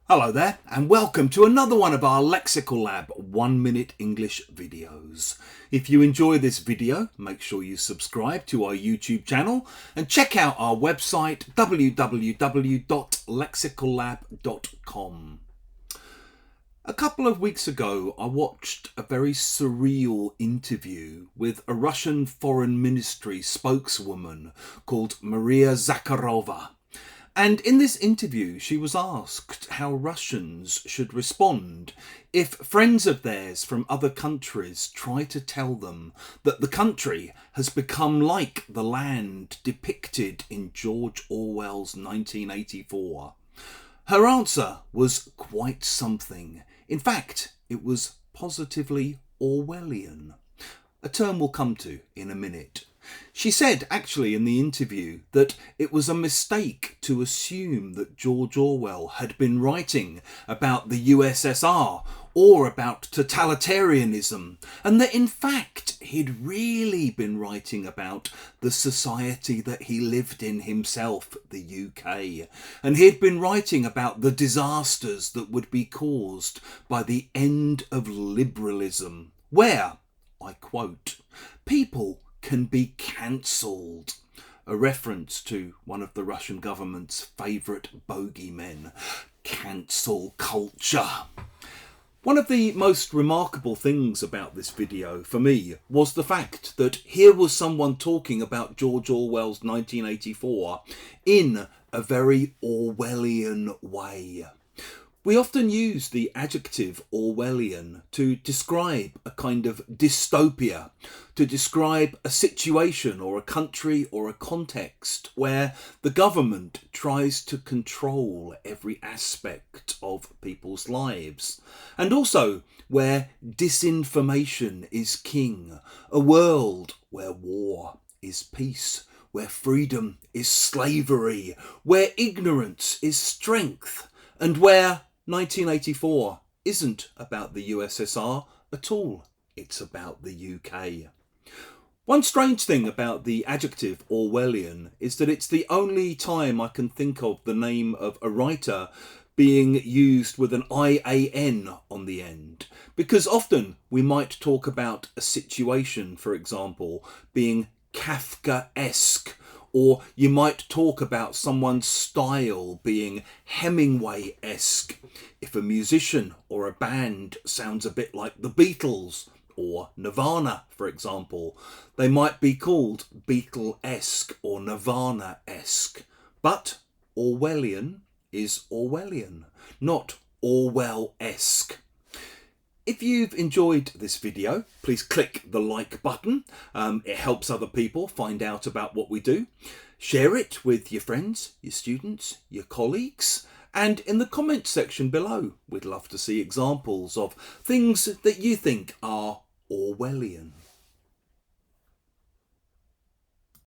Hello there and welcome to another one of our Lexical Lab 1 minute English videos. If you enjoy this video, make sure you subscribe to our YouTube channel and check out our website www.lexicallab.com. A couple of weeks ago, I watched a very surreal interview with a Russian Foreign Ministry spokeswoman called Maria Zakharova. And in this interview, she was asked how Russians should respond if friends of theirs from other countries try to tell them that the country has become like the land depicted in George Orwell's 1984. Her answer was quite something. In fact, it was positively Orwellian, a term we'll come to in a minute. She said, actually, in the interview, that it was a mistake to assume that George Orwell had been writing about the USSR or about totalitarianism, and that in fact he'd really been writing about the society that he lived in himself, the UK, and he'd been writing about the disasters that would be caused by the end of liberalism, where, I quote, people can be cancelled, a reference to one of the Russian government's favourite bogeymen, cancel culture. One of the most remarkable things about this video for me was the fact that here was someone talking about George Orwell's 1984 in a very Orwellian way. We often use the adjective Orwellian to describe a kind of dystopia, to describe a situation or a country or a context where the government tries to control every aspect of people's lives, and also where disinformation is king, a world where war is peace, where freedom is slavery, where ignorance is strength, and where 1984 isn't about the USSR at all, it's about the UK. One strange thing about the adjective Orwellian is that it's the only time I can think of the name of a writer being used with an IAN on the end, because often we might talk about a situation, for example, being Kafkaesque, or you might talk about someone's style being Hemingway-esque. If a musician or a band sounds a bit like the Beatles or Nirvana, for example, they might be called Beatle-esque or Nirvana-esque. But Orwellian is Orwellian, not Orwell-esque. If you've enjoyed this video, please click the like button. It helps other people find out about what we do. Share it with your friends, your students, your colleagues, and in the comments section below, we'd love to see examples of things that you think are Orwellian.